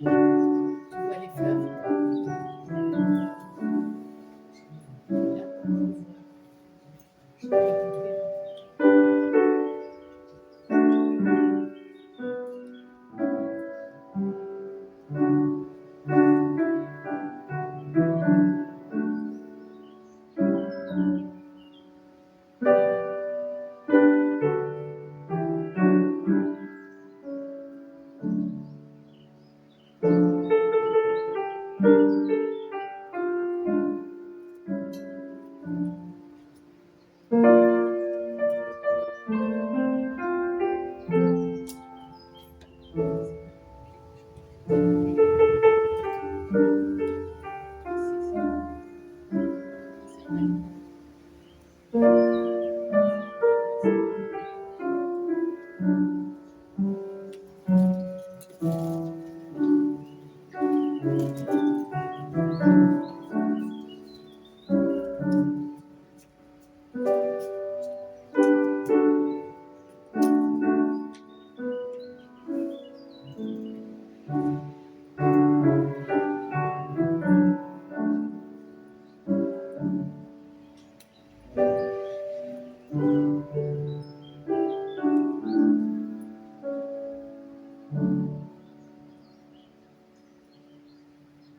Tu vois les fleurs? Là, on voit. Je t'ai écouté.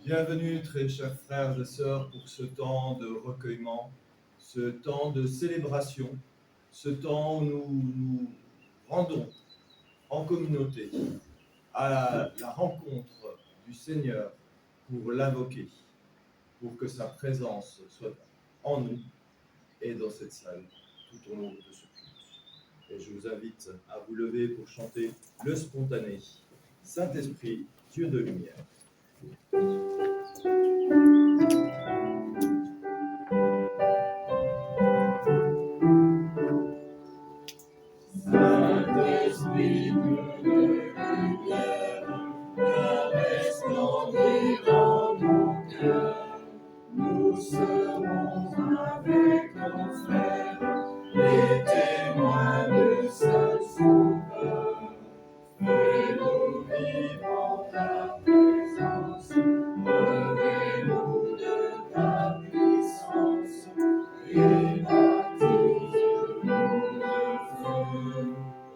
Bienvenue, très chers frères et sœurs, pour ce temps de recueillement, ce temps de célébration, ce temps où nous nous rendons en communauté à la rencontre du Seigneur pour l'invoquer, pour que sa présence soit en nous et dans cette salle tout au long de ce culte. Et je vous invite à vous lever pour chanter le spontané. Saint-Esprit, Dieu de lumière. Saint-Esprit, Dieu de lumière, viens resplendir en nos cœurs. Nous serons avec nos frères, les témoins du seul Sauveur. Fais-nous vivre en ta présence, revêt-nous de ta puissance, et baptise-nous de feu.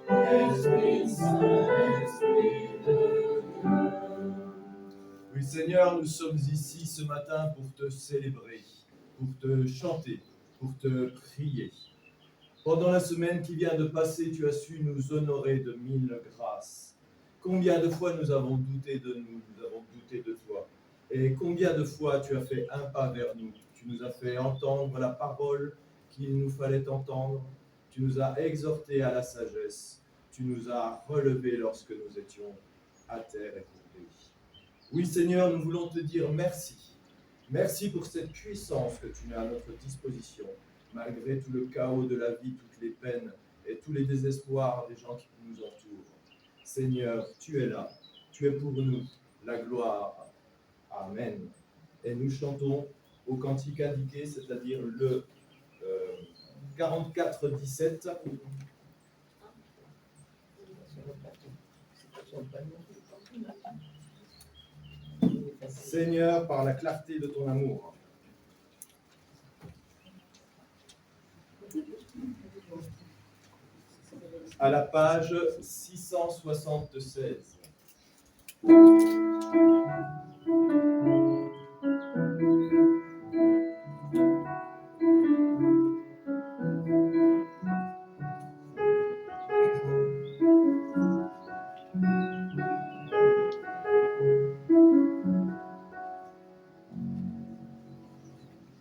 Esprit Saint, Esprit de Dieu. Oui, Seigneur, nous sommes ici ce matin pour te célébrer, pour te chanter, pour te prier. Pendant la semaine qui vient de passer, tu as su nous honorer de 1000 grâces. Combien de fois nous avons douté de nous, nous avons douté de toi. Et combien de fois tu as fait un pas vers nous. Tu nous as fait entendre la parole qu'il nous fallait entendre. Tu nous as exhortés à la sagesse. Tu nous as relevés lorsque nous étions à terre éprouvés. Oui, Seigneur, nous voulons te dire merci. Merci pour cette puissance que tu mets à notre disposition, malgré tout le chaos de la vie, toutes les peines et tous les désespoirs des gens qui nous entourent. Seigneur, tu es là, tu es pour nous la gloire. Amen. Et nous chantons au cantique indiqué, c'est-à-dire le 44-17. Seigneur, par la clarté de ton amour. À la page 676.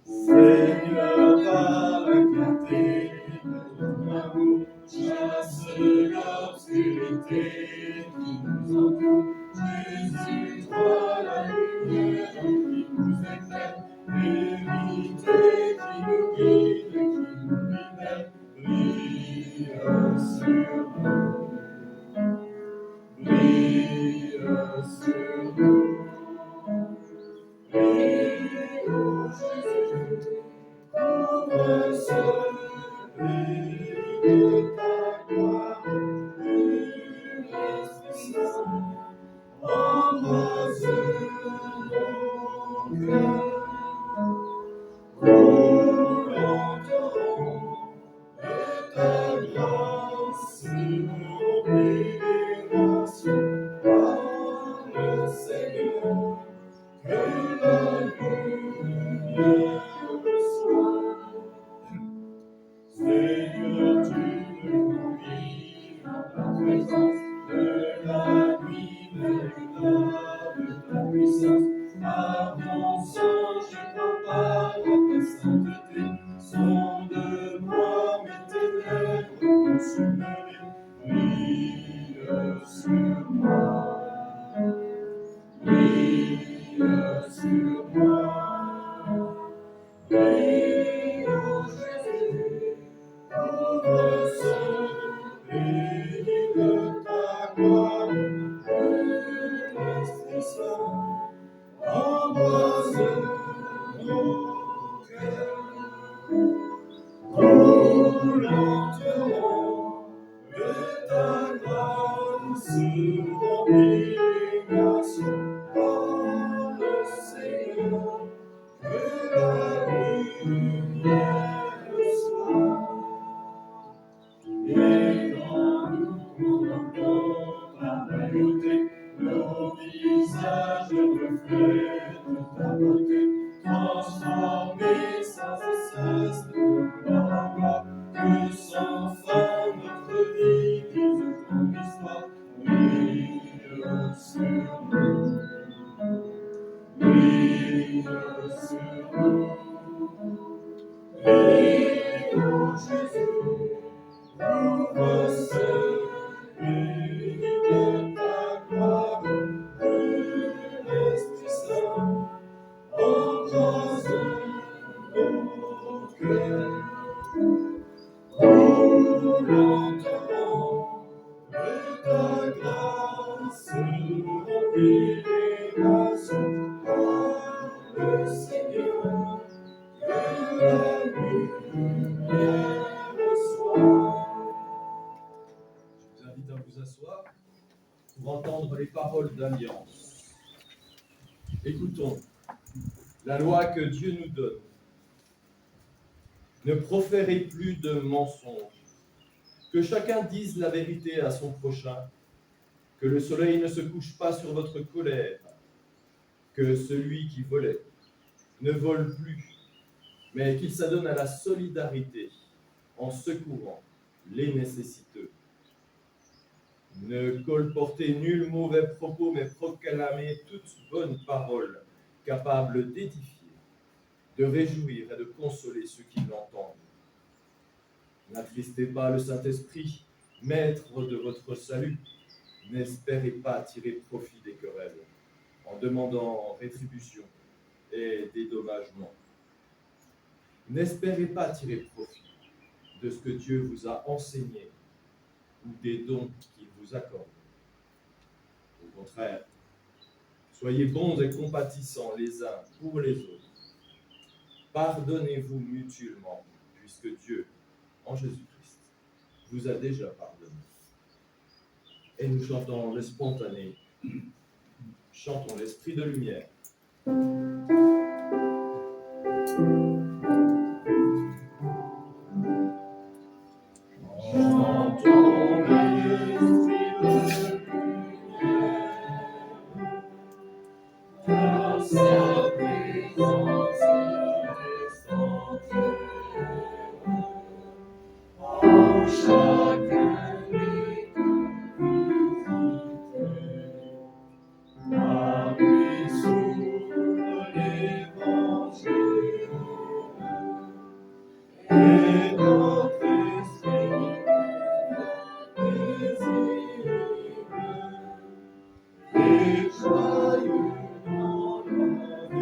Seigneur, par la clarté de ton amour, chasse l'obscurité qui nous entoure. Jésus, toi la lumière qui nous éclaire, vérité qui nous guide et qui nous libère, brille sur nous, brille sur nous. Brille, ô Jésus, couvre ce pays de ta gloire, brille, Esprit Saint, en embrasse nos cœurs. Coulant de ta grâce, remplis les nations. Parle, Seigneur, que la lumière soit. Seigneur, tu nous convies à ta présence, de la nuit véritable de ta puissance. Par ton sang, je compare à ta sainteté. Sonde-moi mes ténèbres, consume-les. Brille sur moi, brille sur moi. Brille, ô Jésus, ouvre ce pays de ta gloire. Que l'Esprit Saint embrase nos cœurs. Coulant de ta grâce, remplis les nations. Parle, Seigneur, que la lumière soit. Et quand nous contemplons ta royauté, nos visages reflètent ta beauté, transformés sans cesse de gloire en gloire, que sans fin notre vie dise ton histoire. Brille sur nous, brille sur nous, brille, ô Jésus. Ouvre ce pays de ta gloire, que l'Esprit Saint embrase nos cœurs. Coulant de ta grâce, remplis les nations. Parle, Seigneur, que la lumière soit. Je vous invite à vous asseoir pour entendre les paroles d'alliance. Écoutons la loi que Dieu nous donne. Ne proférez plus de mensonges, que chacun dise la vérité à son prochain, que le soleil ne se couche pas sur votre colère, que celui qui volait ne vole plus, mais qu'il s'adonne à la solidarité en secourant les nécessiteux. Ne colportez nul mauvais propos, mais proclamez toute bonne parole, capable d'édifier, de réjouir et de consoler ceux qui l'entendent. N'attristez pas le Saint-Esprit, maître de votre salut. N'espérez pas tirer profit des querelles, en demandant rétribution et dédommagement. N'espérez pas tirer profit de ce que Dieu vous a enseigné ou des dons qu'il vous accorde. Au contraire, soyez bons et compatissants les uns pour les autres. Pardonnez-vous mutuellement, puisque Dieu, en Jésus-Christ, vous a déjà pardonné. Et nous chantons le spontané, chantons l'esprit de lumière. Chantons l'esprit de lumière, car sa présence est sanctuaire. En chacun des visités, par lui s'ouvre l'évangile, et notre esprit paisible et joyeux dans la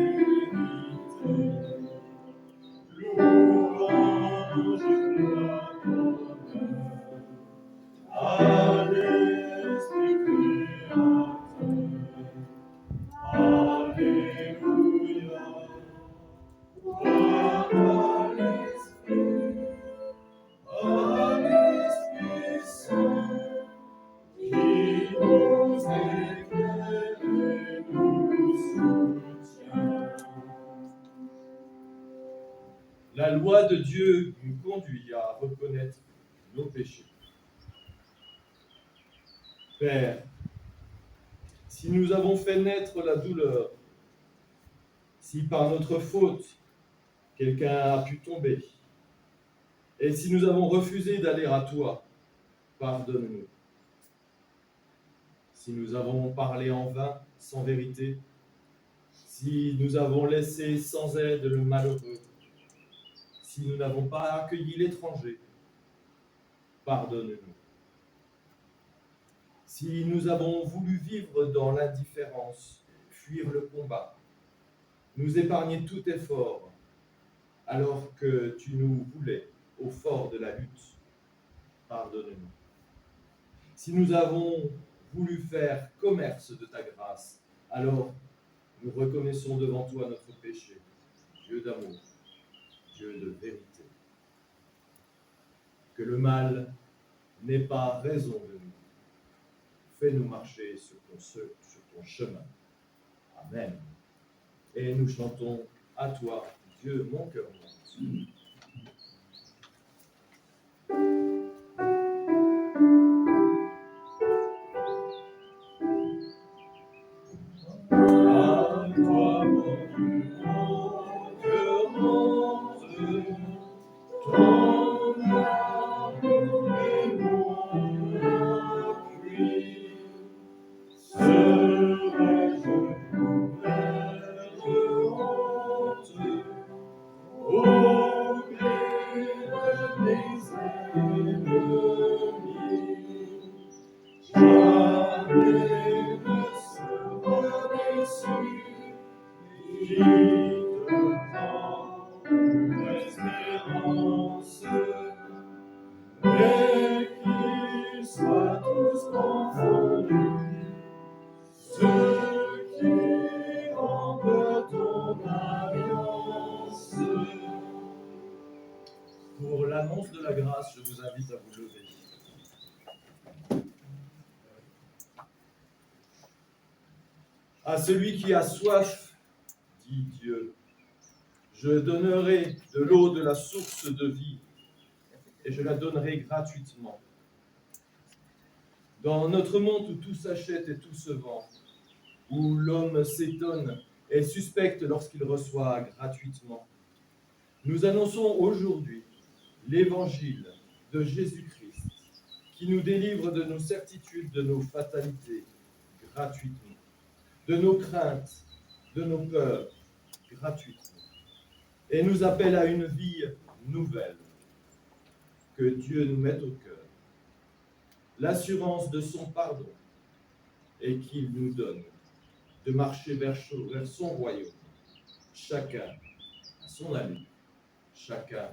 loi de Dieu nous conduit à reconnaître nos péchés. Père, si nous avons fait naître la douleur, si par notre faute quelqu'un a pu tomber, et si nous avons refusé d'aller à toi, pardonne-nous. Si nous avons parlé en vain, sans vérité, si nous avons laissé sans aide le malheureux, si nous n'avons pas accueilli l'étranger, pardonne-nous. Si nous avons voulu vivre dans l'indifférence, fuir le combat, nous épargner tout effort, alors que tu nous voulais au fort de la lutte, pardonne-nous. Si nous avons voulu faire commerce de ta grâce, alors nous reconnaissons devant toi notre péché, Dieu d'amour, Dieu de vérité. Que le mal n'ait pas raison de nous. Fais-nous marcher sur ton chemin. Amen. Et nous chantons à toi, Dieu, mon cœur monte. À toi, mon Dieu, mon cœur monte, ton amour est mon appui. Serais-je couvert de honte au gré de mes ennemis? Jamais ne sera déçu qui te prend pour espérance, mais qu'ils soient tous confondus, ceux qui rompent ton alliance. Pour l'annonce de la grâce, je vous invite à vous lever. À celui qui a soif, dit Dieu, je donnerai de l'eau de la source de vie, et je la donnerai gratuitement. Dans notre monde où tout s'achète et tout se vend, où l'homme s'étonne et suspecte lorsqu'il reçoit gratuitement, nous annonçons aujourd'hui l'évangile de Jésus-Christ, qui nous délivre de nos certitudes, de nos fatalités, gratuitement, de nos craintes, de nos peurs, gratuitement, et nous appelle à une vie nouvelle. Que Dieu nous mette au cœur l'assurance de son pardon et qu'il nous donne de marcher vers son royaume, chacun à son allure, chacun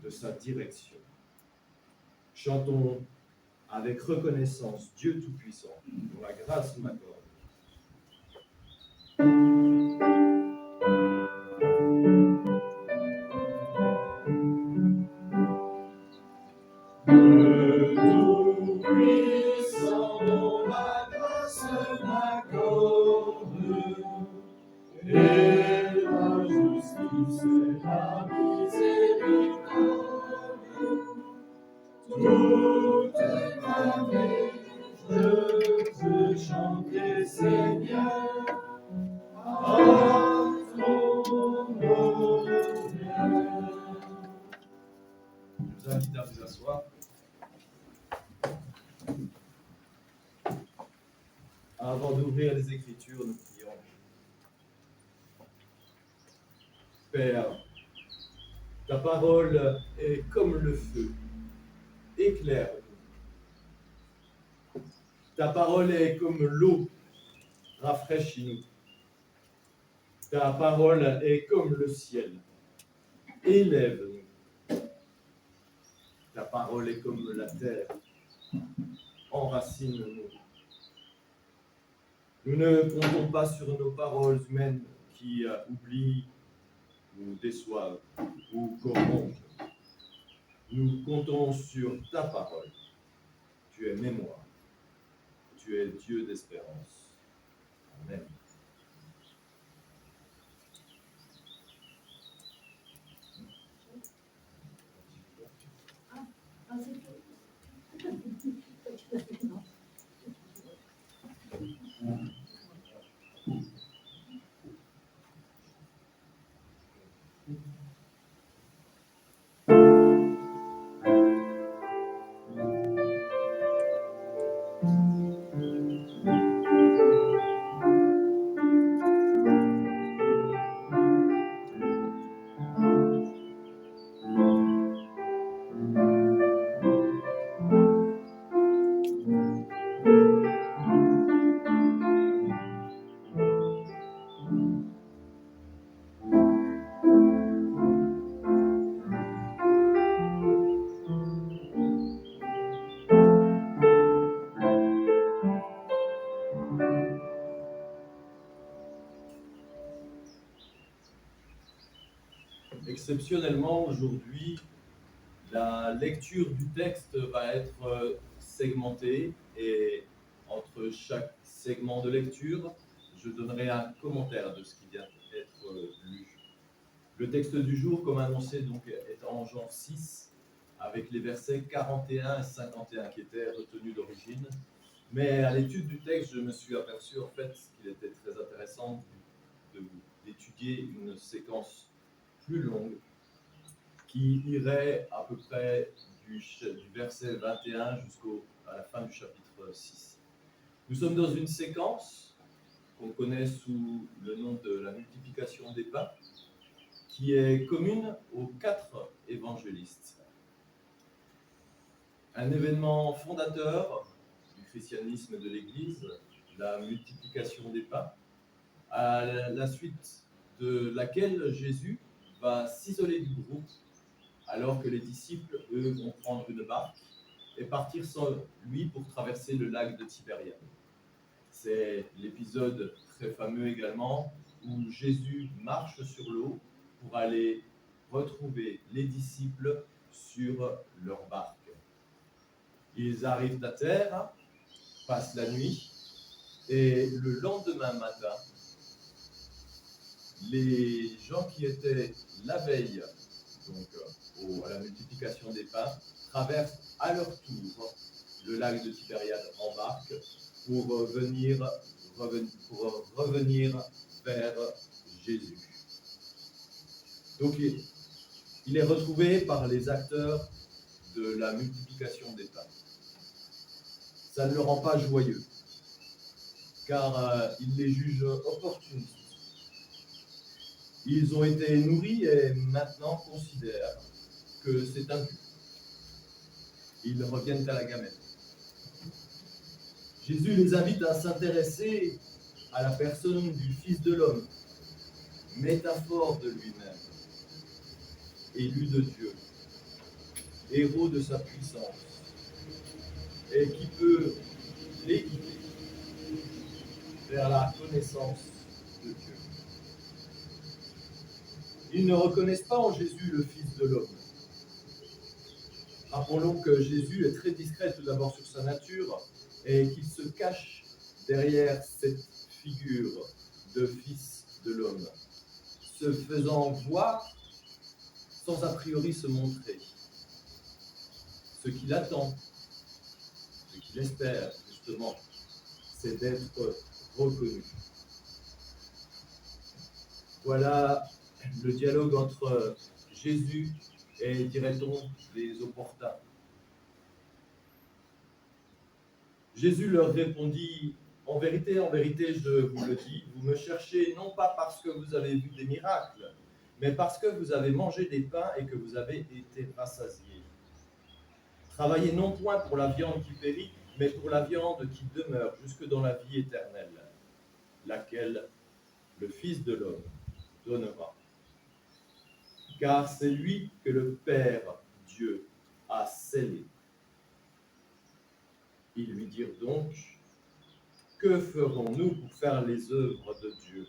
de sa direction. Chantons avec reconnaissance Dieu Tout-Puissant, dont la grâce m'accorde. Le Tout-Puissant dont la grâce m'accorde, et la justice et la miséricorde, toute ma vie je veux chanter, Seigneur, à ton honneur. Je vous invite à vous asseoir. Avant d'ouvrir les Écritures, nous prions. Père, ta parole est comme le feu, éclaire-nous. Ta parole est comme l'eau, rafraîchis-nous. Ta parole est comme le ciel, élève-nous. Ta parole est comme la terre, enracine-nous. Nous ne comptons pas sur nos paroles humaines qui oublient ou déçoivent ou corrompent. Nous comptons sur ta parole. Tu es mémoire. Tu es Dieu d'espérance. Amen. Exceptionnellement, aujourd'hui, la lecture du texte va être segmentée et entre chaque segment de lecture, je donnerai un commentaire de ce qui vient d'être lu. Le texte du jour, comme annoncé, donc, est en Jean 6, avec les versets 41 et 51 qui étaient retenus d'origine. Mais à l'étude du texte, je me suis aperçu en fait qu'il était très intéressant d'étudier une séquence plus longue qui irait à peu près du verset 21 jusqu'à la fin du chapitre 6. Nous sommes dans une séquence qu'on connaît sous le nom de la multiplication des pains, qui est commune aux 4 évangélistes. Un événement fondateur du christianisme de l'Église, la multiplication des pains, à la suite de laquelle Jésus va s'isoler du groupe alors que les disciples, eux, vont prendre une barque et partir sans lui pour traverser le lac de Tibériade. C'est l'épisode très fameux également où Jésus marche sur l'eau pour aller retrouver les disciples sur leur barque. Ils arrivent à terre, passent la nuit, et le lendemain matin, les gens qui étaient la veille, donc à la multiplication des pains, traversent à leur tour le lac de Tibériade en barque pour revenir vers Jésus. Donc il est retrouvé par les acteurs de la multiplication des pains. Ça ne le rend pas joyeux, car il les juge opportunistes. Ils ont été nourris et maintenant considèrent que c'est un but. Ils reviennent à la gamelle. Jésus les invite à s'intéresser à la personne du Fils de l'homme, métaphore de lui-même, élu de Dieu, héros de sa puissance, et qui peut les guider vers la connaissance de Dieu. Ils ne reconnaissent pas en Jésus le Fils de l'homme. Rappelons que Jésus est très discret tout d'abord sur sa nature et qu'il se cache derrière cette figure de Fils de l'homme, se faisant voir sans a priori se montrer. Ce qu'il attend, ce qu'il espère justement, c'est d'être reconnu. Voilà le dialogue entre Jésus et, dirait-on, les opportuns. Jésus leur répondit, en vérité, je vous le dis, vous me cherchez non pas parce que vous avez vu des miracles, mais parce que vous avez mangé des pains et que vous avez été rassasiés. Travaillez non point pour la viande qui périt, mais pour la viande qui demeure jusque dans la vie éternelle, laquelle le Fils de l'homme donnera. Car c'est lui que le Père Dieu a scellé. Ils lui dirent donc, que ferons-nous pour faire les œuvres de Dieu?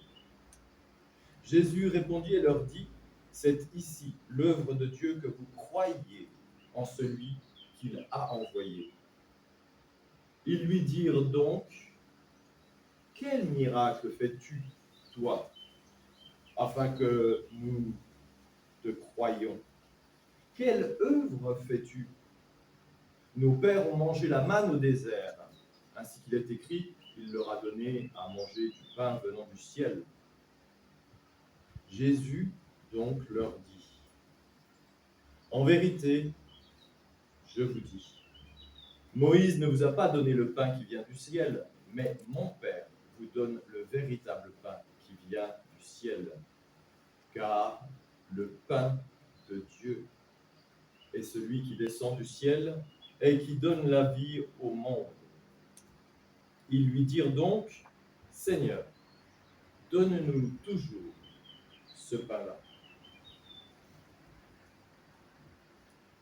Jésus répondit et leur dit, c'est ici l'œuvre de Dieu que vous croyiez en celui qu'il a envoyé. Ils lui dirent donc, quel miracle fais-tu, toi, afin que nous te croyions? Quelle œuvre fais-tu? Nos pères ont mangé la manne au désert, ainsi qu'il est écrit, il leur a donné à manger du pain venant du ciel. Jésus donc leur dit, en vérité, je vous dis, Moïse ne vous a pas donné le pain qui vient du ciel, mais mon Père vous donne le véritable pain qui vient du ciel. Car le pain de Dieu est celui qui descend du ciel et qui donne la vie au monde. Ils lui dirent donc, Seigneur, donne-nous toujours ce pain-là.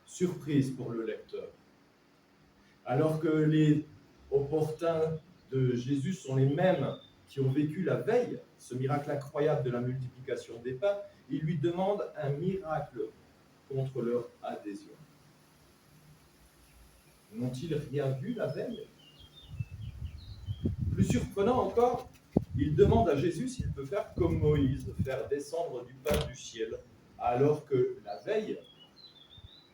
Surprise pour le lecteur. Alors que les opportuns de Jésus sont les mêmes qui ont vécu la veille ce miracle incroyable de la multiplication des pains, ils lui demandent un miracle contre leur adhésion. N'ont-ils rien vu la veille? Plus surprenant encore, ils demandent à Jésus s'il peut faire comme Moïse, faire descendre du pain du ciel, alors que la veille,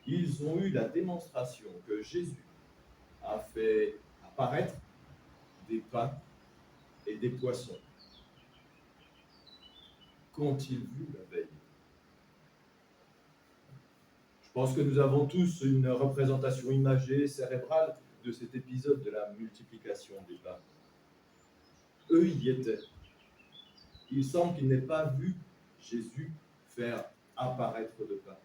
ils ont eu la démonstration que Jésus a fait apparaître des pains et des poissons. Qu'ont-ils vu la veille? Je pense que nous avons tous une représentation imagée, cérébrale de cet épisode de la multiplication des pains. Eux y étaient. Il semble qu'ils n'aient pas vu Jésus faire apparaître de pain.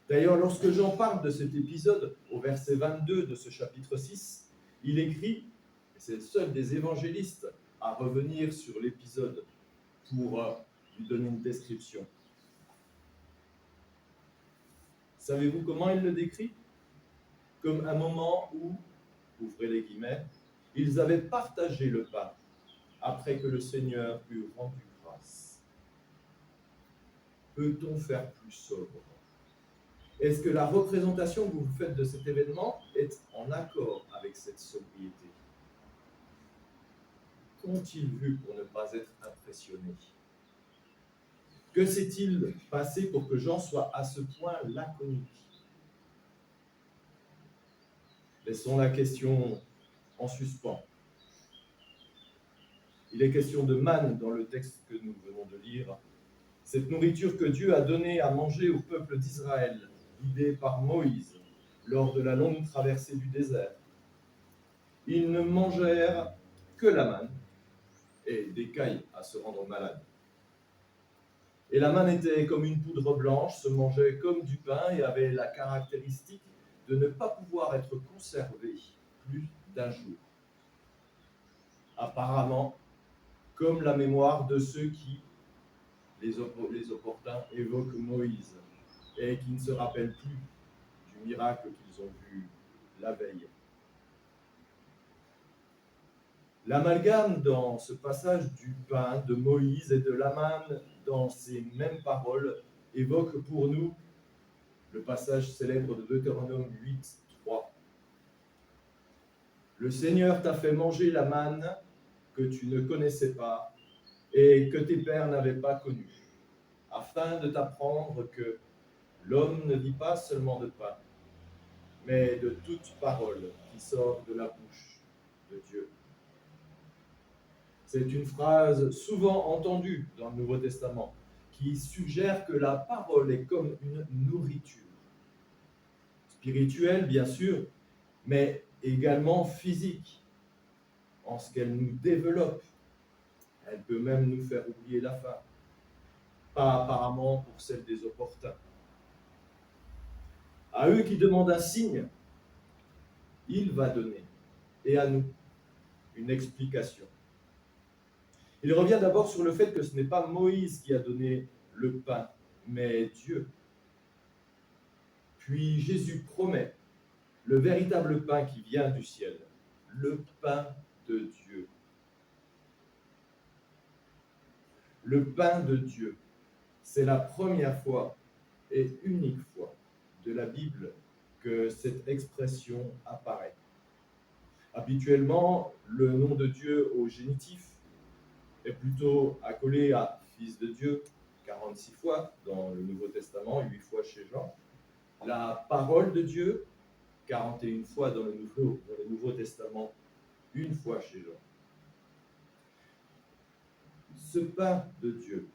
D'ailleurs, lorsque Jean parle de cet épisode, au verset 22 de ce chapitre 6, il écrit, et c'est le seul des évangélistes à revenir sur l'épisode pour lui donner une description. Savez-vous comment il le décrit? Comme un moment où, ouvrez les guillemets, ils avaient partagé le pain après que le Seigneur eut rendu grâce. Peut-on faire plus sobre? Est-ce que la représentation que vous faites de cet événement est en accord avec cette sobriété? Qu'ont-ils vu pour ne pas être impressionnés? Que s'est-il passé pour que Jean soit à ce point laconique? Laissons la question en suspens. Il est question de manne dans le texte que nous venons de lire. Cette nourriture que Dieu a donnée à manger au peuple d'Israël, guidé par Moïse, lors de la longue traversée du désert. Ils ne mangèrent que la manne et des cailles à se rendre malades. Et la manne était comme une poudre blanche, se mangeait comme du pain et avait la caractéristique de ne pas pouvoir être conservée plus d'un jour. Apparemment, comme la mémoire de ceux qui, les opportuns, évoquent Moïse et qui ne se rappellent plus du miracle qu'ils ont vu la veille. L'amalgame dans ce passage du pain de Moïse et de la manne dans ces mêmes paroles évoque pour nous le passage célèbre de Deutéronome 8, 3. Le Seigneur t'a fait manger la manne que tu ne connaissais pas et que tes pères n'avaient pas connue, afin de t'apprendre que l'homme ne vit pas seulement de pain, mais de toute parole qui sort de la bouche de Dieu. C'est une phrase souvent entendue dans le Nouveau Testament qui suggère que la parole est comme une nourriture. Spirituelle, bien sûr, mais également physique, en ce qu'elle nous développe. Elle peut même nous faire oublier la faim. Pas apparemment pour celle des opportuns. À eux qui demandent un signe, il va donner, et à nous, une explication. Il revient d'abord sur le fait que ce n'est pas Moïse qui a donné le pain, mais Dieu. Puis Jésus promet le véritable pain qui vient du ciel, le pain de Dieu. Le pain de Dieu, c'est la première fois et unique fois de la Bible que cette expression apparaît. Habituellement, le nom de Dieu au génitif est plutôt accolé à Fils de Dieu, 46 fois dans le Nouveau Testament, 8 fois chez Jean. La parole de Dieu, 41 fois dans le Nouveau Testament, une fois chez Jean. Ce pain de Dieu,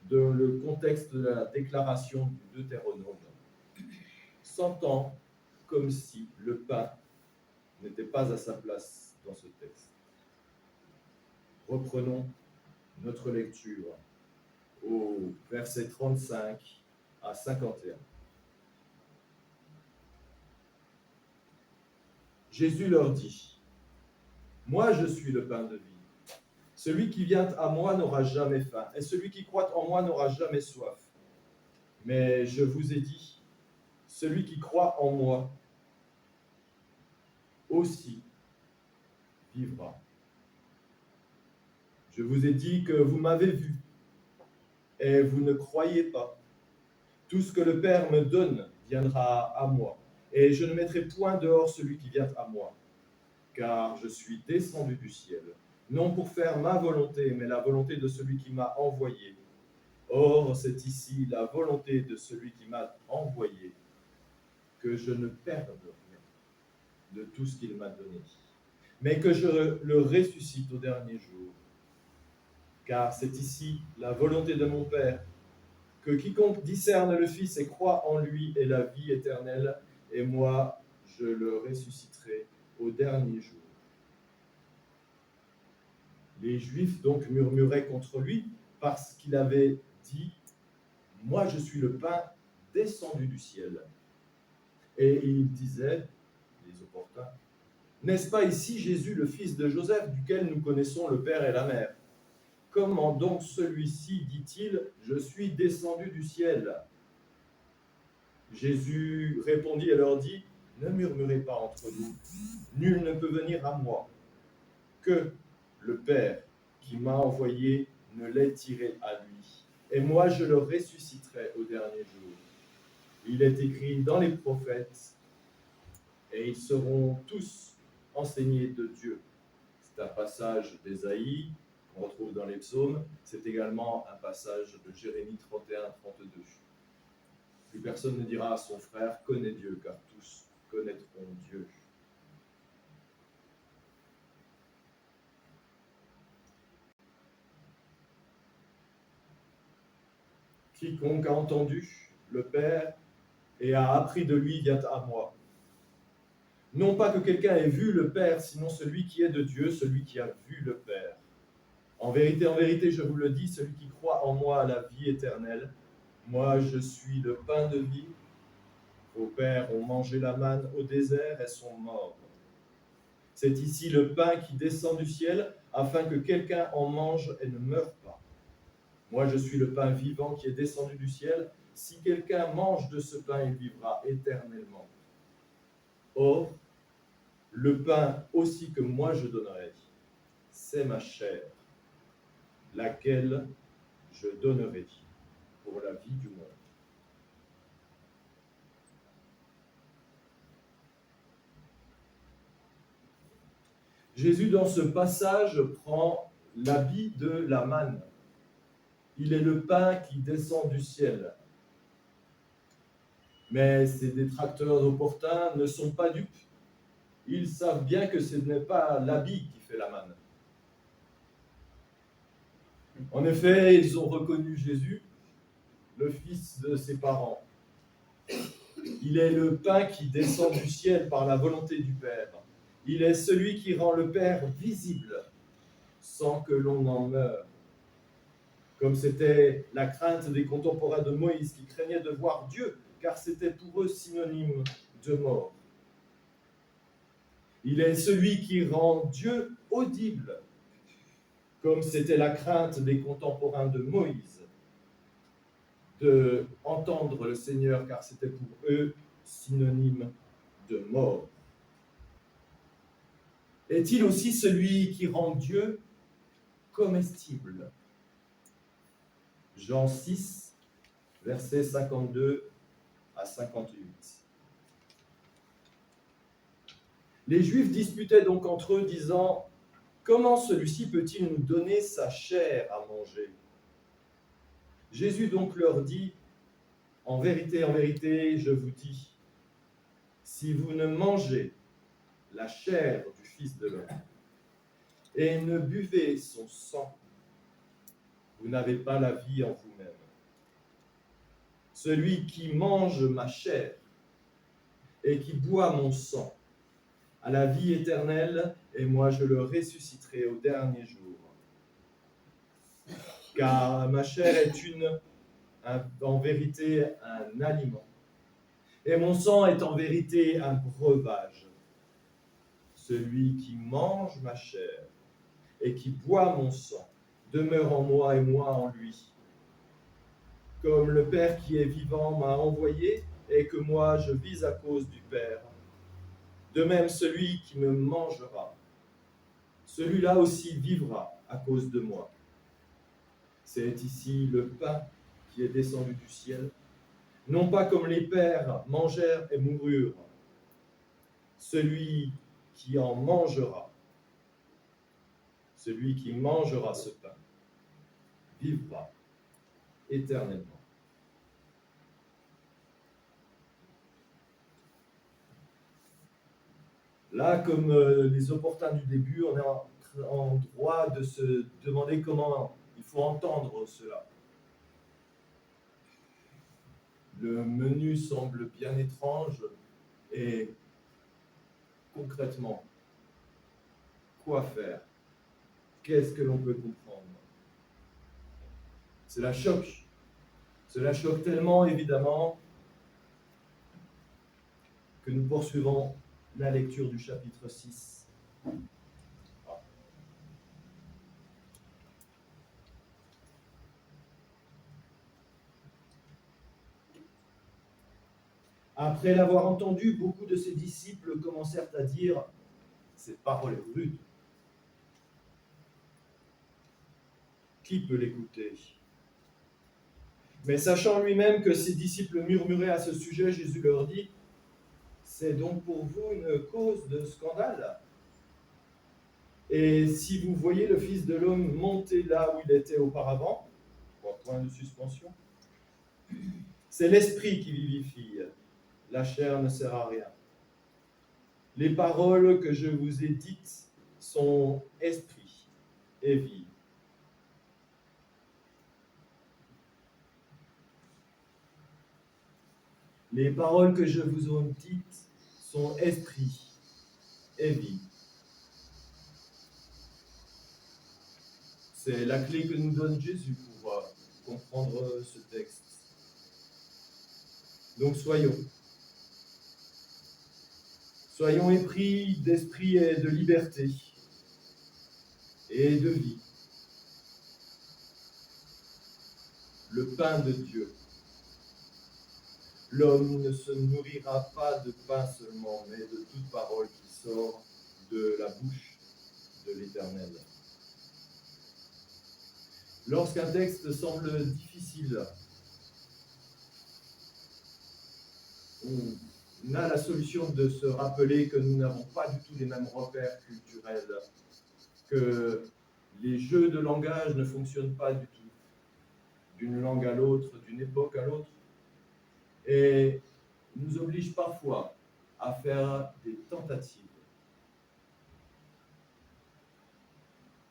dans le contexte de la déclaration du Deutéronome, s'entend comme si le pain n'était pas à sa place dans ce texte. Reprenons notre lecture au verset 35 à 51. Jésus leur dit, « Moi je suis le pain de vie. Celui qui vient à moi n'aura jamais faim, et celui qui croit en moi n'aura jamais soif. Mais je vous ai dit, celui qui croit en moi aussi vivra. Je vous ai dit que vous m'avez vu, et vous ne croyez pas. Tout ce que le Père me donne viendra à moi, et je ne mettrai point dehors celui qui vient à moi, car je suis descendu du ciel, non pour faire ma volonté, mais la volonté de celui qui m'a envoyé. Or, c'est ici la volonté de celui qui m'a envoyé, que je ne perde rien de tout ce qu'il m'a donné, mais que je le ressuscite au dernier jour. Car c'est ici la volonté de mon Père, que quiconque discerne le Fils et croit en lui ait la vie éternelle, et moi, je le ressusciterai au dernier jour. Les Juifs donc murmuraient contre lui parce qu'il avait dit « Moi, je suis le pain descendu du ciel ». Et ils disaient, les opportuns, « N'est-ce pas ici Jésus, le fils de Joseph, duquel nous connaissons le Père et la Mère ? Comment donc celui-ci dit-il, je suis descendu du ciel ?» Jésus répondit et leur dit, ne murmurez pas entre vous, nul ne peut venir à moi, que le Père qui m'a envoyé ne l'ait tiré à lui. Et moi je le ressusciterai au dernier jour. Il est écrit dans les prophètes, et ils seront tous enseignés de Dieu. C'est un passage d'Ésaïe qu'on retrouve dans les psaumes, c'est également un passage de Jérémie 31-32. Plus personne ne dira à son frère, connais Dieu, car tous connaîtront Dieu. Quiconque a entendu le Père et a appris de lui vient à moi. Non pas que quelqu'un ait vu le Père, sinon celui qui est de Dieu, celui qui a vu le Père. En vérité, je vous le dis, celui qui croit en moi a la vie éternelle. Moi, je suis le pain de vie. Vos pères ont mangé la manne au désert et sont morts. C'est ici le pain qui descend du ciel, afin que quelqu'un en mange et ne meure pas. Moi, je suis le pain vivant qui est descendu du ciel. Si quelqu'un mange de ce pain, il vivra éternellement. Or, le pain aussi que moi je donnerai, c'est ma chair, laquelle je donnerai pour la vie du monde. Jésus, dans ce passage, prend l'habit de la manne. Il est le pain qui descend du ciel. Mais ces détracteurs opportuns ne sont pas dupes. Ils savent bien que ce n'est pas l'habit qui fait la manne. En effet, ils ont reconnu Jésus, le fils de ses parents. Il est le pain qui descend du ciel par la volonté du Père. Il est celui qui rend le Père visible sans que l'on en meure. Comme c'était la crainte des contemporains de Moïse qui craignaient de voir Dieu, car c'était pour eux synonyme de mort. Il est celui qui rend Dieu audible, comme c'était la crainte des contemporains de Moïse, de entendre le Seigneur, car c'était pour eux synonyme de mort. Est-il aussi celui qui rend Dieu comestible? Jean 6, versets 52 à 58. Les Juifs disputaient donc entre eux, disant « Comment celui-ci peut-il nous donner sa chair à manger ?» Jésus donc leur dit « En vérité, je vous dis, si vous ne mangez la chair du Fils de l'homme. Et ne buvez son sang. Vous n'avez pas la vie en vous-même. Celui qui mange ma chair et qui boit mon sang a la vie éternelle, et moi je le ressusciterai au dernier jour. Car ma chair est en vérité un aliment, et mon sang est en vérité un breuvage. Celui qui mange ma chair et qui boit mon sang demeure en moi et moi en lui. Comme le Père qui est vivant m'a envoyé et que moi je vis à cause du Père, de même celui qui me mangera, celui-là aussi vivra à cause de moi. C'est ici le pain qui est descendu du ciel, non pas comme les pères mangèrent et moururent. Celui qui mangera ce pain, vivra éternellement. Là, comme les opportuns du début, on est en droit de se demander comment il faut entendre cela. Le menu semble bien étrange et concrètement, quoi faire? Qu'est-ce que l'on peut comprendre? Cela choque. Cela choque tellement, évidemment, que nous poursuivons la lecture du chapitre 6. Après l'avoir entendu, beaucoup de ses disciples commencèrent à dire « Cette parole est rude. Qui peut l'écouter ?» Mais sachant lui-même que ses disciples murmuraient à ce sujet, Jésus leur dit « C'est donc pour vous une cause de scandale. Et si vous voyez le Fils de l'homme monter là où il était auparavant, point de suspension, c'est l'esprit qui vivifie, la chair ne sert à rien. Les paroles que je vous ai dites sont esprit et vie. Les paroles que je vous ai dites sont esprit et vie. C'est la clé que nous donne Jésus pour comprendre ce texte. Donc soyons épris d'esprit et de liberté et de vie. Le pain de Dieu. L'homme ne se nourrira pas de pain seulement, mais de toute parole qui sort de la bouche de l'Éternel. Lorsqu'un texte semble difficile, on a la solution de se rappeler que nous n'avons pas du tout les mêmes repères culturels, que les jeux de langage ne fonctionnent pas du tout, d'une langue à l'autre, d'une époque à l'autre, et nous oblige parfois à faire des tentatives.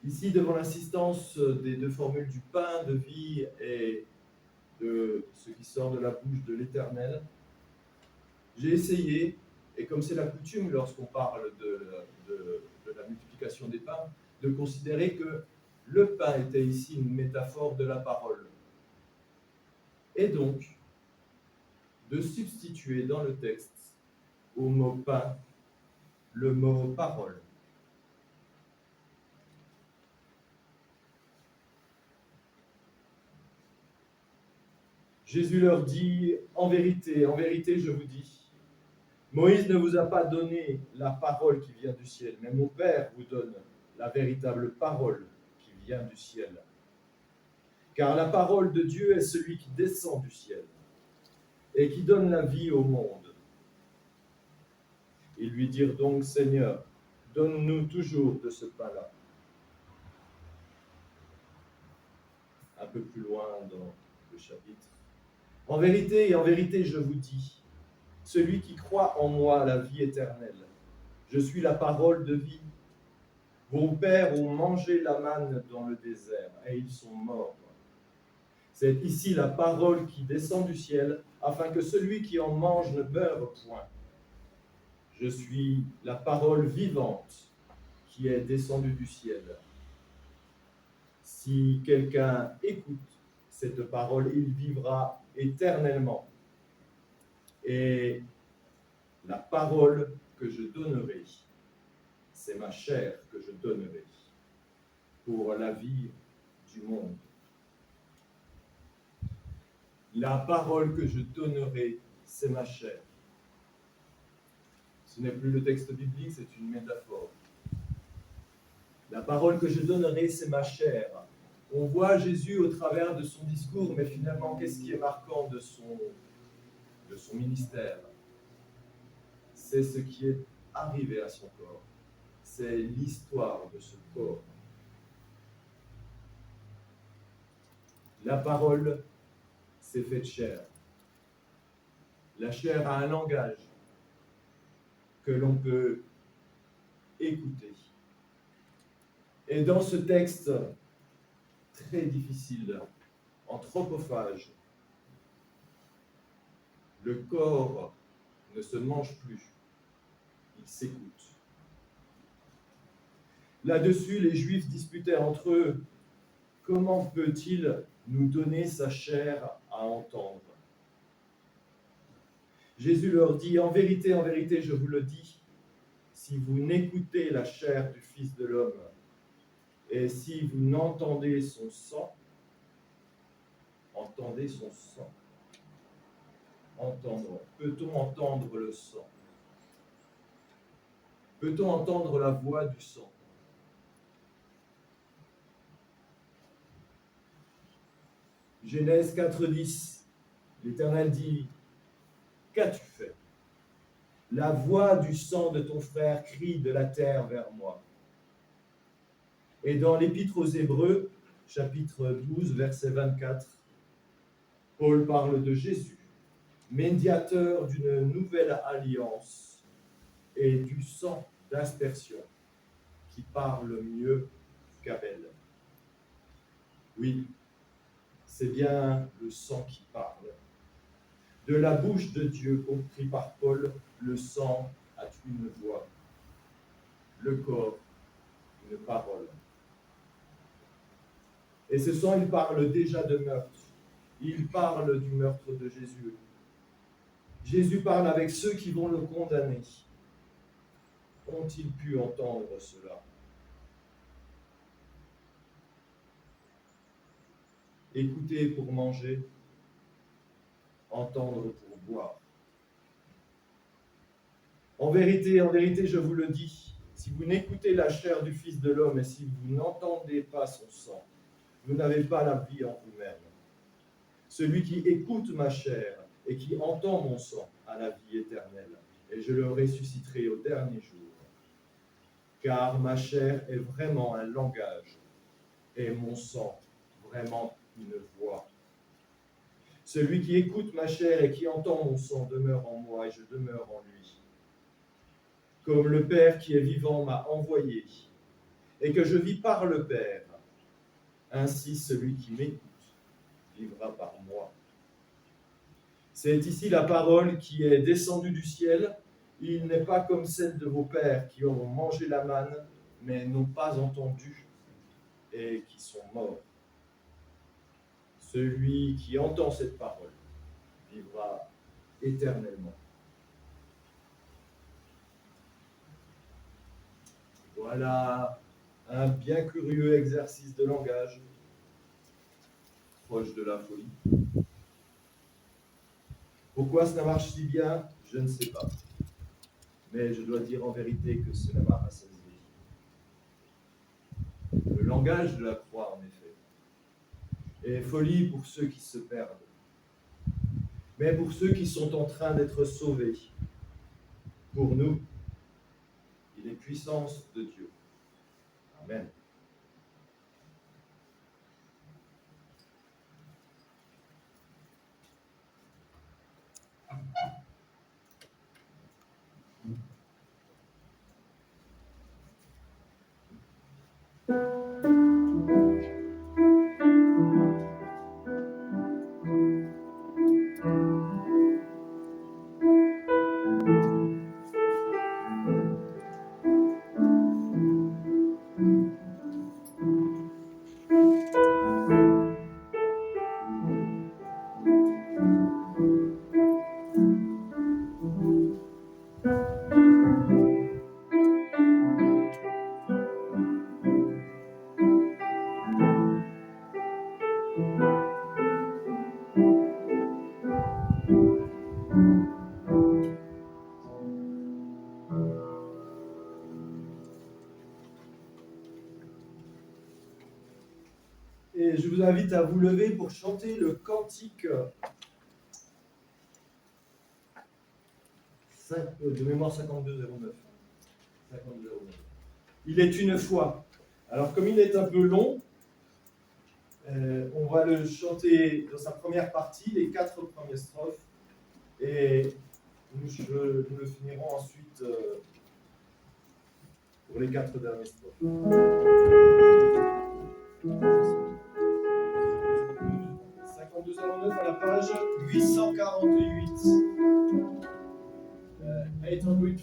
Ici, devant l'insistance des deux formules du pain de vie et de ce qui sort de la bouche de l'Éternel, j'ai essayé, et comme c'est la coutume lorsqu'on parle de la multiplication des pains, de considérer que le pain était ici une métaphore de la parole. Et donc, de substituer dans le texte au mot pain le mot parole. Jésus leur dit, en vérité, je vous dis, Moïse ne vous a pas donné la parole qui vient du ciel, mais mon Père vous donne la véritable parole qui vient du ciel. Car la parole de Dieu est celui qui descend du ciel et qui donne la vie au monde. Ils lui dirent donc, Seigneur, donne-nous toujours de ce pain-là. Un peu plus loin dans le chapitre. En vérité, je vous dis, celui qui croit en moi a la vie éternelle. Je suis la parole de vie. Vos pères ont mangé la manne dans le désert et ils sont morts. C'est ici la parole qui descend du ciel, afin que celui qui en mange ne meure point. Je suis la parole vivante qui est descendue du ciel. Si quelqu'un écoute cette parole, il vivra éternellement. Et la parole que je donnerai, c'est ma chair que je donnerai pour la vie du monde. La parole que je donnerai, c'est ma chair. Ce n'est plus le texte biblique, c'est une métaphore. La parole que je donnerai, c'est ma chair. On voit Jésus au travers de son discours, mais finalement, qu'est-ce qui est marquant de son ministère? C'est ce qui est arrivé à son corps. C'est l'histoire de ce corps. La parole s'est faite chair. La chair a un langage que l'on peut écouter. Et dans ce texte très difficile, anthropophage, le corps ne se mange plus, il s'écoute. Là-dessus, les Juifs disputaient entre eux, comment peut-il nous donner sa chair à entendre? Jésus leur dit, en vérité, je vous le dis, si vous n'écoutez la chair du Fils de l'homme, et si vous n'entendez son sang, entendez son sang. Entendre. Peut-on entendre le sang? Peut-on entendre la voix du sang? Genèse 4:10, l'Éternel dit, qu'as-tu fait? La voix du sang de ton frère crie de la terre vers moi. Et dans l'Épître aux Hébreux, chapitre 12, verset 24, Paul parle de Jésus, médiateur d'une nouvelle alliance et du sang d'aspersion qui parle mieux qu'Abel. Oui, c'est bien le sang qui parle. De la bouche de Dieu, compris par Paul, le sang a une voix, le corps une parole. Et ce sang, il parle déjà de meurtre. Il parle du meurtre de Jésus. Jésus parle avec ceux qui vont le condamner. Ont-ils pu entendre cela? Écouter pour manger, entendre pour boire. En vérité, je vous le dis, si vous n'écoutez la chair du Fils de l'homme et si vous n'entendez pas son sang, vous n'avez pas la vie en vous-même. Celui qui écoute ma chair et qui entend mon sang a la vie éternelle, et je le ressusciterai au dernier jour. Car ma chair est vraiment un langage, et mon sang vraiment une voix. Celui qui écoute ma chair et qui entend mon sang demeure en moi, et je demeure en lui. Comme le Père qui est vivant m'a envoyé, et que je vis par le Père, ainsi celui qui m'écoute vivra par moi. C'est ici la parole qui est descendue du ciel. Il n'est pas comme celle de vos pères qui ont mangé la manne, mais n'ont pas entendu et qui sont morts. Celui qui entend cette parole vivra éternellement. Voilà un bien curieux exercice de langage, proche de la folie. Pourquoi cela marche si bien? Je ne sais pas. Mais je dois dire en vérité que cela m'a rassasié. Le langage de la croix, en effet, est folie pour ceux qui se perdent. Mais pour ceux qui sont en train d'être sauvés, pour nous, il est puissance de Dieu. Amen. Et je vous invite à vous lever pour chanter le cantique de mémoire 5209. 5209. Il est une fois. Alors comme il est un peu long, on va le chanter dans sa première partie, les 4 premières strophes, et nous le finirons ensuite pour les 4 dernières strophes. 5209 à la page 848. 848.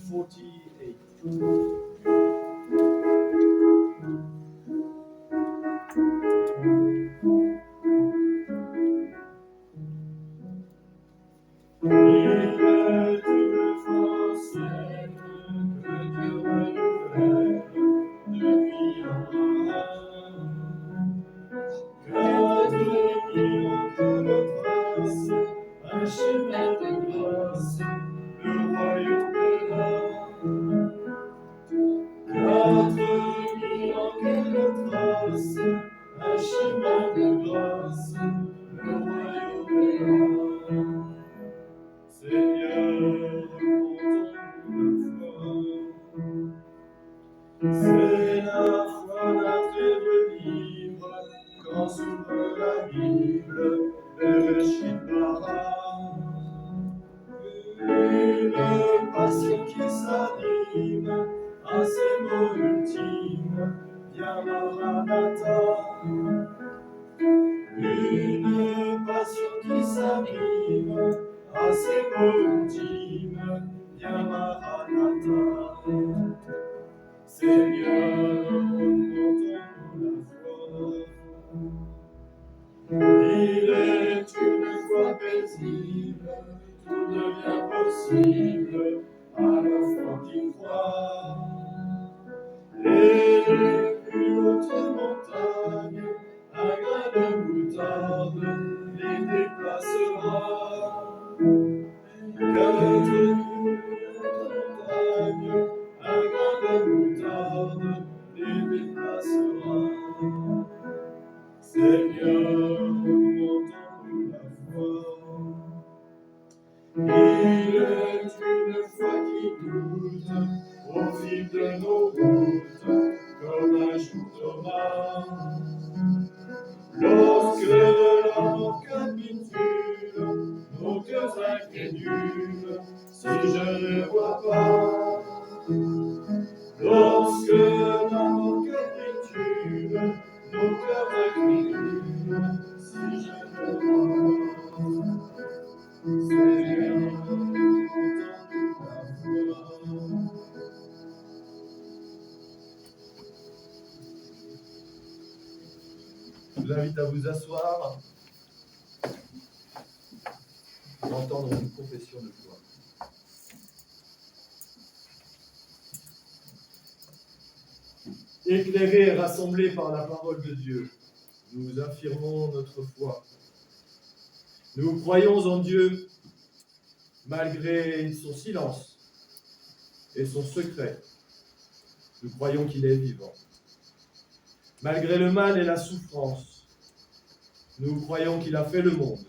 Un chemin de grâce, le royaume là. 4000 ans que le trace, un chemin de grâce, le royaume là. Seigneur, montre-nous la foi. C'est la foi d'un très vieux livre, quand s'ouvre la Bible, Bereshit bara. Une passion qui s'anime à ces mots ultimes, viens Maranatha. Une passion qui s'anime à ces mots ultimes, viens Maranatha. Seigneur, montre-nous la foi. Il est une foi paisible, tout devient possible à la foi qui croit. Les plus hautes montagnes, un grain de moutarde les déplacera. Quatre plus hautes montagnes, un grain de moutarde les déplacera. Seigneur, montre-nous la foi. Il est une foi qui doute au fil de nos routes, comme un jour Thomas. Lorsque la mort capitule, nos cœurs incrédules, si je ne vois pas. Lorsque la mort capitule, nos cœurs incrédules, si je ne vois pas. Seigneur, montre-nous la foi. Je vous invite à vous asseoir pour entendre une confession de foi. Éclairés et rassemblés par la parole de Dieu, nous affirmons notre foi. Nous croyons en Dieu malgré son silence et son secret. Nous croyons qu'il est vivant. Malgré le mal et la souffrance, nous croyons qu'il a fait le monde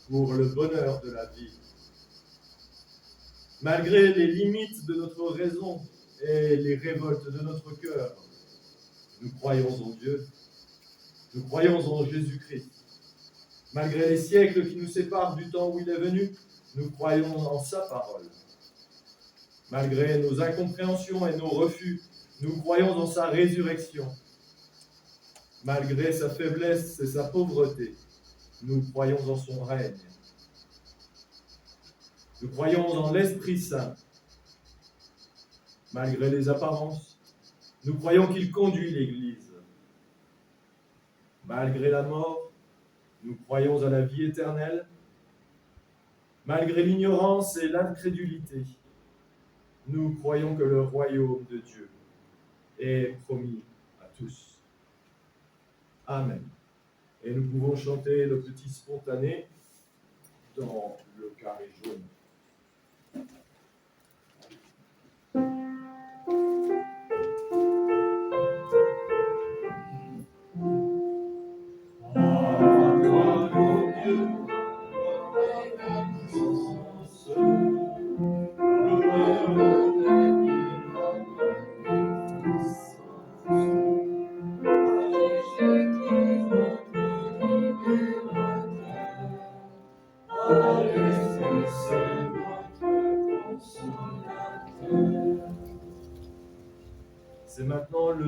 pour le bonheur de la vie. Malgré les limites de notre raison et les révoltes de notre cœur, nous croyons en Dieu. Nous croyons en Jésus-Christ. Malgré les siècles qui nous séparent du temps où il est venu, nous croyons en sa parole. Malgré nos incompréhensions et nos refus, nous croyons en sa résurrection. Malgré sa faiblesse et sa pauvreté, nous croyons en son règne. Nous croyons en l'Esprit Saint. Malgré les apparences, nous croyons qu'il conduit l'Église. Malgré la mort, nous croyons à la vie éternelle. Malgré l'ignorance et l'incrédulité, nous croyons que le royaume de Dieu est promis à tous. Amen. Et nous pouvons chanter le petit spontané dans le carré jaune.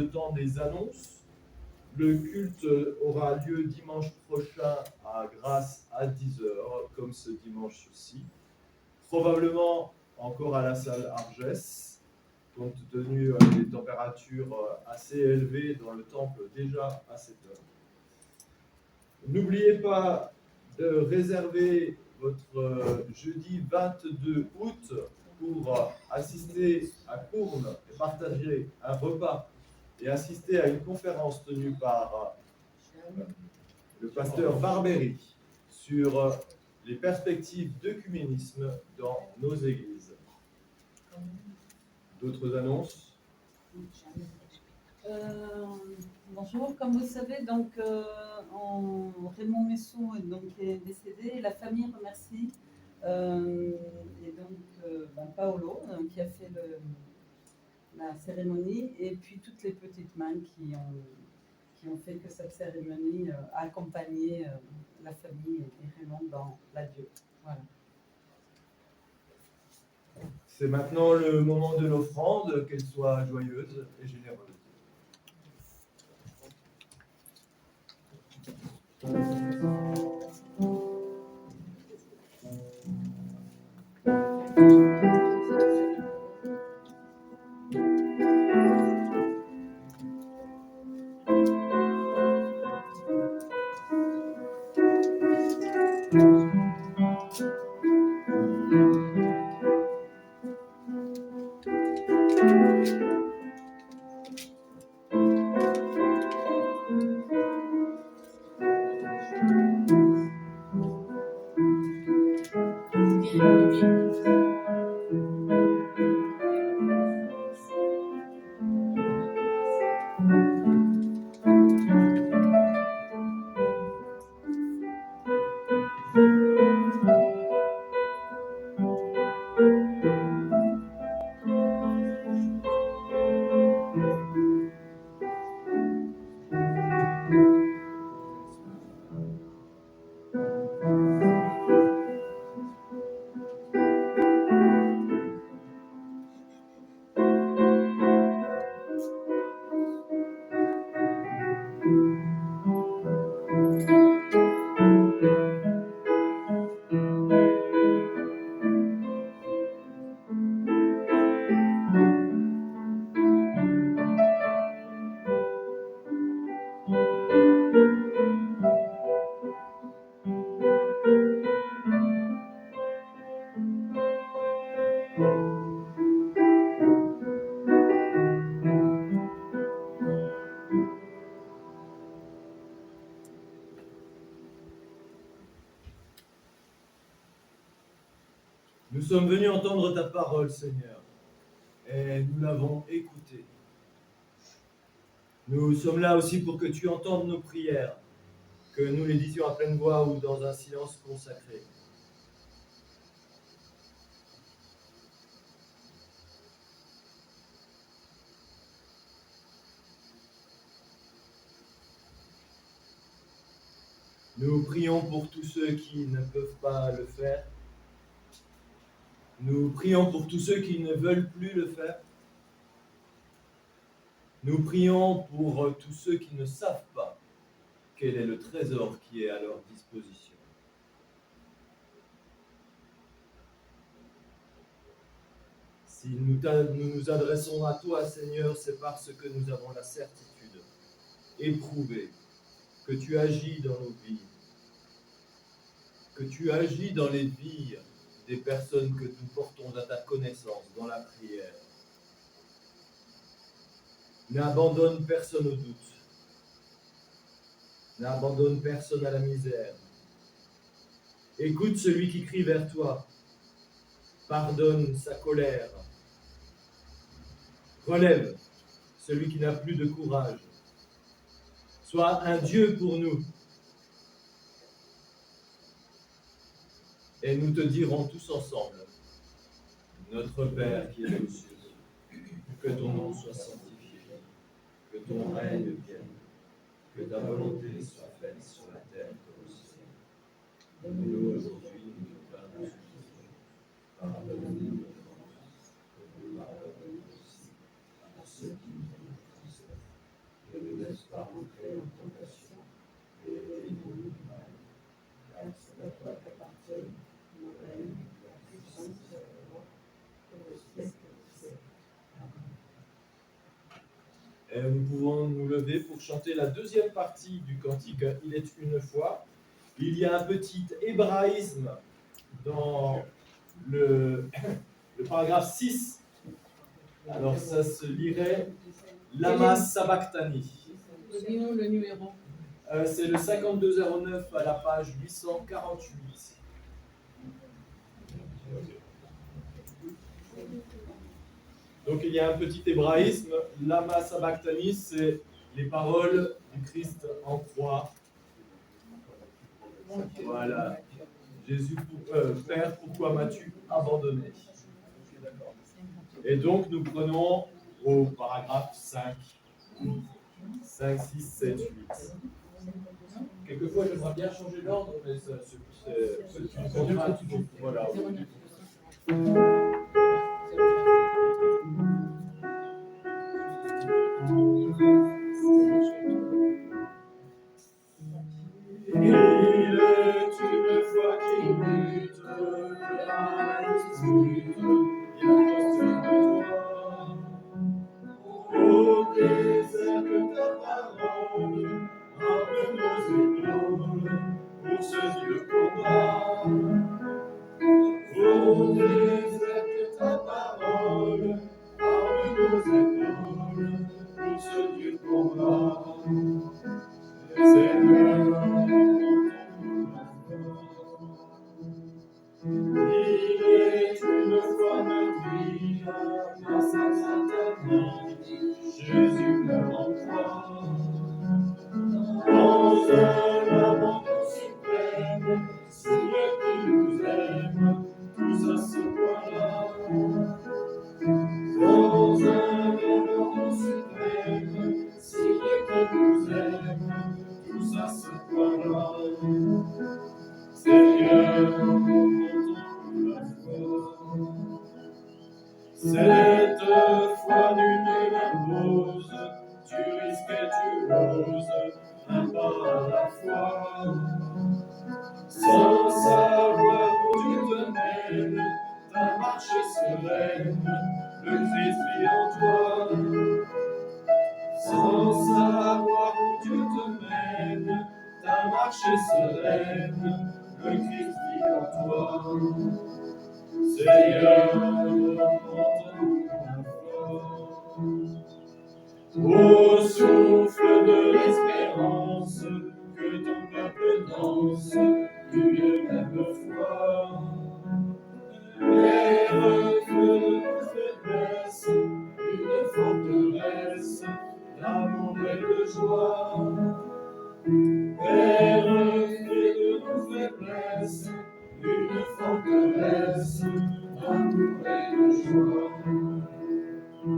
le temps des annonces. Le culte aura lieu dimanche prochain à Grasse à 10 h, comme ce dimanche-ci. Probablement encore à la salle Argès, compte tenu des températures assez élevées dans le temple déjà à cette heure. N'oubliez pas de réserver votre jeudi 22 août pour assister à Cournes et partager un repas et assister à une conférence tenue par le pasteur Barbery sur les perspectives d'œcuménisme dans nos églises. D'autres annonces? Bonjour, comme vous le savez, donc, Raymond Messon est décédé et la famille remercie et donc, Paolo qui a fait la cérémonie et puis toutes les petites mains qui ont fait que cette cérémonie a accompagné la famille et Raymond dans l'adieu. Voilà. C'est maintenant le moment de l'offrande, qu'elle soit joyeuse et généreuse. Nous sommes venus entendre ta parole, Seigneur, et nous l'avons écoutée. Nous sommes là aussi pour que tu entendes nos prières, que nous les disions à pleine voix ou dans un silence consacré. Nous prions pour tous ceux qui ne peuvent pas le faire. Nous prions pour tous ceux qui ne veulent plus le faire. Nous prions pour tous ceux qui ne savent pas quel est le trésor qui est à leur disposition. Si nous nous adressons à toi, Seigneur, c'est parce que nous avons la certitude éprouvée que tu agis dans nos vies, que tu agis dans les vies des personnes que nous portons à ta connaissance dans la prière. N'abandonne personne au doute. N'abandonne personne à la misère. Écoute celui qui crie vers toi. Pardonne sa colère. Relève celui qui n'a plus de courage. Sois un Dieu pour nous. Et nous te dirons tous ensemble, notre Père qui est aux cieux, que ton nom soit sanctifié, que ton règne vienne, que ta volonté soit faite sur la terre comme au ciel. Donne-nous aujourd'hui notre pain de ce jour. Pardonne-nous nos offenses, comme nous pardonnons aussi à ceux qui nous ont offensés. tentation, et non du mal. Car c'est à toi qu'appartiennent le règne, la puissance et la gloire pour le siècle des siècles. Et nous pouvons nous lever pour chanter la deuxième partie du cantique « Il est une fois ». Il y a un petit hébraïsme dans le paragraphe 6. Alors ça se lirait « Lama Sabachthani ». Disons le numéro. C'est le 5209 à la page 848. Donc il y a un petit hébraïsme, Lama Sabachthani, c'est les paroles du Christ en croix. Voilà. Jésus, Père, pourquoi m'as-tu abandonné? Et donc nous prenons au paragraphe 5. 5, 6, 7, 8. Quelquefois, j'aimerais bien changer l'ordre, mais c'est une contrainte. Voilà. Il est une fois qui lutte, la dispute, il posterne toi. Au désert de ta parole, arme nos épaules, pour ce Dieu combat. Au désert de ta parole, arme nos épaules, pour ce Dieu combat. Seigneur, il est une fois meurtri, grâce à Satan, Jésus meurt en croix. Dans un abandon suprême, c'est Dieu qui nous aime, tous à ce point-là. Dans un abandon suprême, c'est Dieu qui nous aime, tous à ce point-là. Seigneur, montre-nous la foi. Cette foi nulle n'impose, tu risques et tu oses, un pas à la fois. Sans savoir où tu te mènes, ta marche est sereine, le Christ vit en toi. Sans savoir où tu te mènes, ta marche est sereine, le Christ vit en toi. Seigneur, montre-nous la foi. Au souffle de l'espérance, que ton peuple danse, d'une même foi. Père, feu de nos faiblesses, une forteresse, d'amour et de joie. Père, feu de nos faiblesses, une forteresse, d'amour et de joie.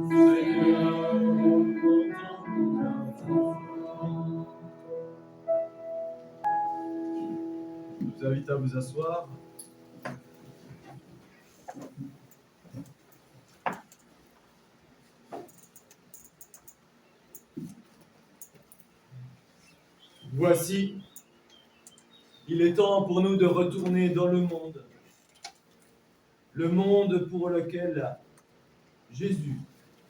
Seigneur, montre-nous la foi. Je vous invite à vous asseoir. Voici, il est temps pour nous de retourner dans le monde pour lequel Jésus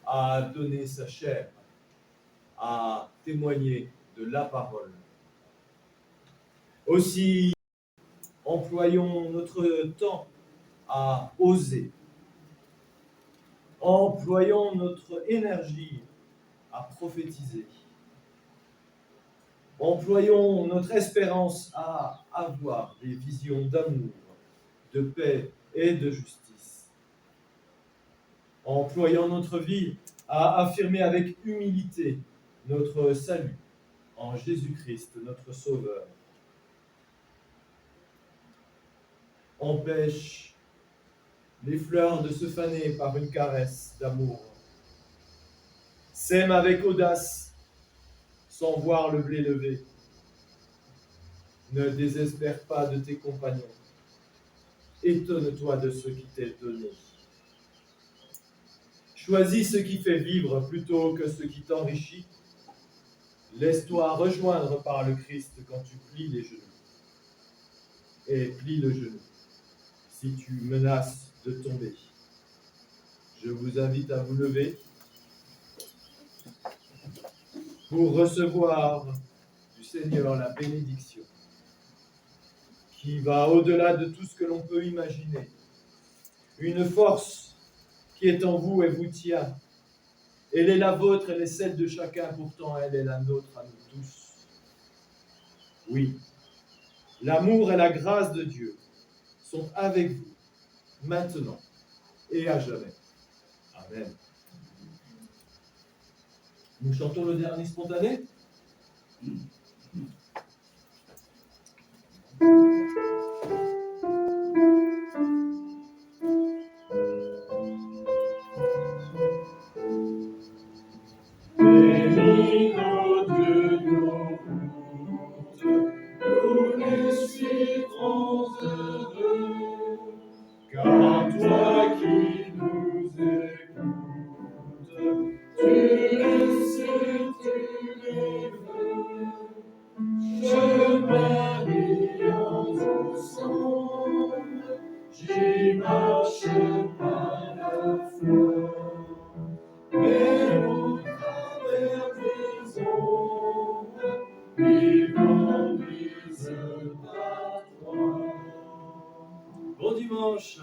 a donné sa chair, a témoigné de la parole. Aussi, employons notre temps à oser. Employons notre énergie à prophétiser. Employons notre espérance à avoir des visions d'amour, de paix et de justice. Employons notre vie à affirmer avec humilité notre salut en Jésus-Christ, notre Sauveur. Empêche les fleurs de se faner par une caresse d'amour. Sème avec audace, sans voir le blé levé. Ne désespère pas de tes compagnons. Étonne-toi de ce qui t'est donné. Choisis ce qui fait vivre plutôt que ce qui t'enrichit. Laisse-toi rejoindre par le Christ quand tu plies les genoux. Et plie le genou si tu menaces de tomber. Je vous invite à vous lever pour recevoir du Seigneur la bénédiction qui va au-delà de tout ce que l'on peut imaginer. Une force qui est en vous et vous tient. Elle est la vôtre, elle est celle de chacun, pourtant elle est la nôtre à nous tous. Oui, l'amour et la grâce de Dieu sont avec vous, maintenant et à jamais. Amen. Nous chantons le dernier spontané. Bénis nos dieux, nos routes, nous les suivrons heureux, car toi qui nous écoutes, tu les sais, tu les veux. Je marie ensemble, j'y marche par la foi. Mais au travers des ombres, ils conduisent à toi. Bon dimanche.